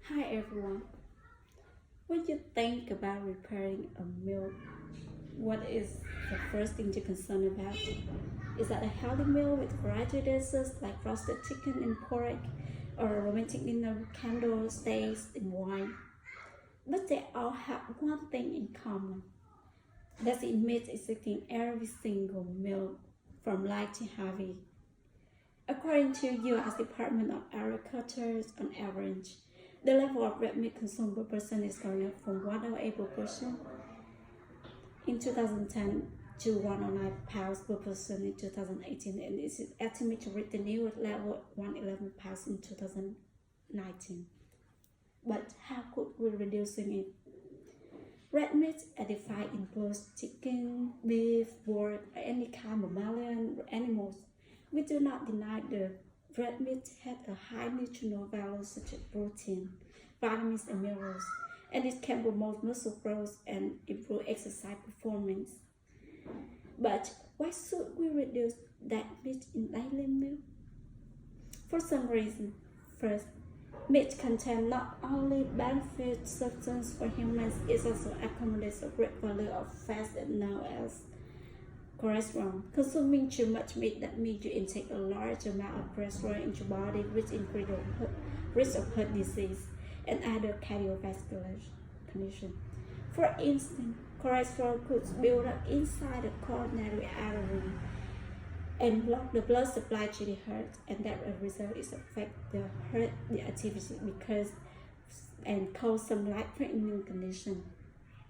Hi everyone. When you think about repairing a meal, what is the first thing you're concerned about? Is that a healthy meal with variety dishes like roasted chicken and pork, or a romantic dinner with candles, steaks, and wine? But they all have one thing in common. That's it meat is eating every single meal from light to heavy. According to U.S. Department of Agriculture, on average, the level of red meat consumed per person is going up from 108 per person in 2010 to 109 pounds per person in 2018, and it is estimated to reach the new level of 111 pounds in 2019. But how could we reduce it? Red meat edified includes chicken, beef, pork, or any kind of mammalian animals. We do not deny the red meat has a high nutritional value such as protein, vitamins, and minerals, and it can promote muscle growth and improve exercise performance. But why should we reduce that meat in daily meal? For some reason. First, meat contains not only benefit substance for humans, it also accommodates a great value of fats known as cholesterol. Consuming too much meat that means you intake a large amount of cholesterol into your body, which increases the risk of heart disease and other cardiovascular conditions. For instance, cholesterol could build up inside the coronary artery and block the blood supply to the heart, and that result is affect the heart the activity because and cause some life-threatening condition.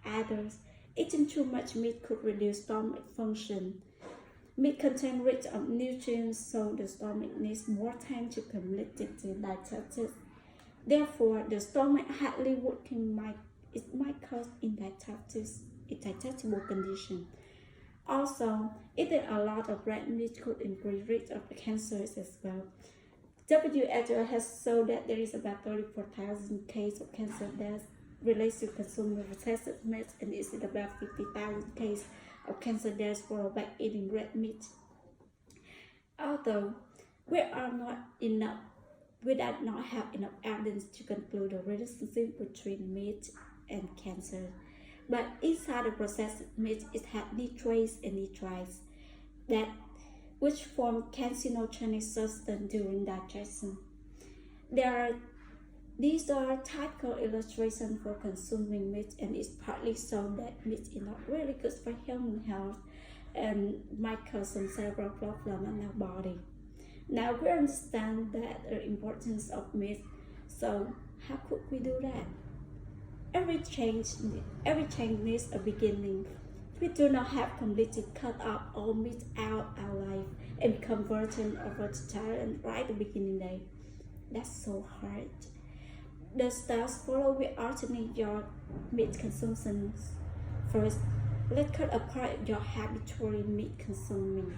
Others, eating too much meat could reduce stomach function. Meat contains rich of nutrients, so the stomach needs more time to completely digest it. Therefore, the stomach hardly working it might cause indigestible condition. Also, eating a lot of red meat could increase risk of cancers as well. WHO has shown that there is about 34,000 cases of cancer deaths related to consuming processed meat, and is about 50,000 cases of cancer deaths worldwide eating red meat. Although we do not have enough evidence to conclude a relationship between meat and cancer. But inside the processed meat, it has nitrates and nitrites that which form carcinogenic substance during digestion. These are typical illustrations for consuming meat, and it's partly shown that meat is not really good for human health and might cause some several problems in our body. Now we understand that the importance of meat, so how could we do that? Every change needs a beginning. We do not have completely cut off all meat out our life and become vegan or vegetarian right at the beginning day. That's so hard. The steps follow will alternate your meat consumption. First, let's cut apart your habitual meat consuming.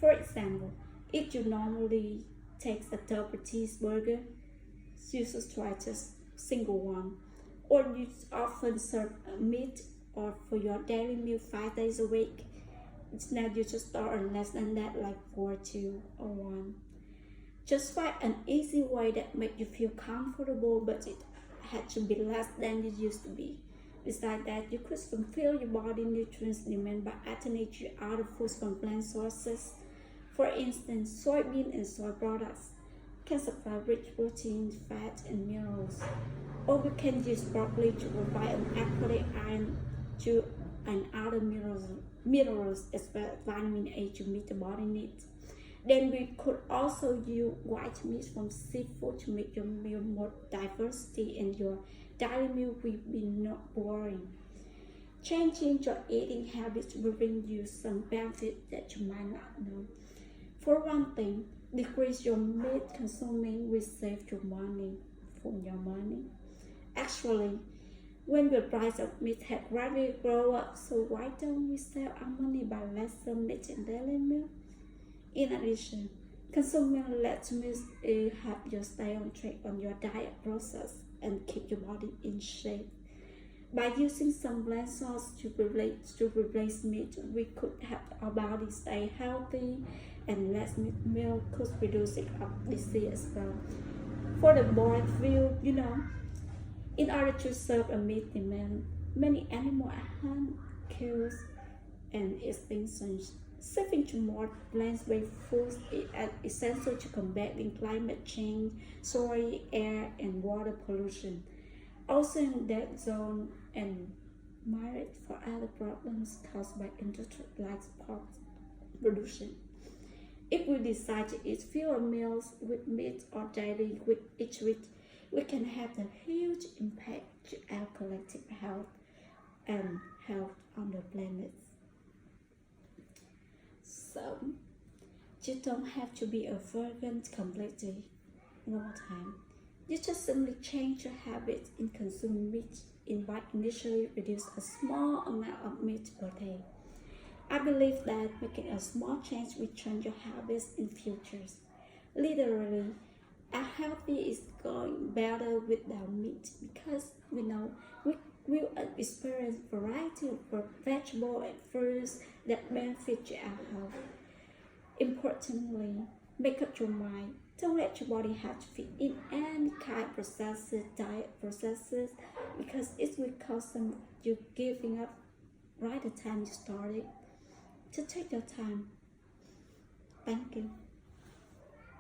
For example, if you normally take a double cheeseburger, you should try just single one. Or you often serve meat or for your daily meal 5 days a week. Now you just start on less than that, like 4, 2, or 1. Just find an easy way that makes you feel comfortable, but it had to be less than it used to be. Besides that, you could fulfill your body nutrients demand by alternating other foods from plant sources. For instance, soybean and soy products can supply rich protein, fat, and minerals. Or we can use broccoli to provide an adequate iron and other minerals as well as vitamin A to meet the body needs. Then we could also use white meat from seafood to make your meal more diversity, and your daily meal will be not boring. Changing your eating habits will bring you some benefits that you might not know. For one thing, decrease your meat consuming will save your money from your money. Actually, when the price of meat has gradually grown up, so why don't we save our money by less meat in daily meal? In addition, consuming less meat will help you stay on track on your diet process and keep your body in shape. By using some plant source to replace meat, we could help our body stay healthy, and less meal could reduce it of disease as well. For the board view, In order to serve a meat demand, many animals are hunted, killed, and extinctions. Switching to more plant-based foods is essential to combating climate change, soil, air, and water pollution. Also in dead zone and migrate for other problems caused by industrialized pork production. If we decide to eat fewer meals with meat or daily with each week, we can have a huge impact to our collective health and health on the planet. So, you don't have to be a vegan completely all the time. You just simply change your habits in consuming meat by initially reduce a small amount of meat per day. I believe that making a small change will change your habits in futures. Literally, our healthy is going better without meat because we know we will experience variety of vegetables and fruits that benefit our health. Importantly, make up your mind. Don't let your body have to fit in any kind of diet processes because it will cost you giving up right the time you started. To take your time. Thank you.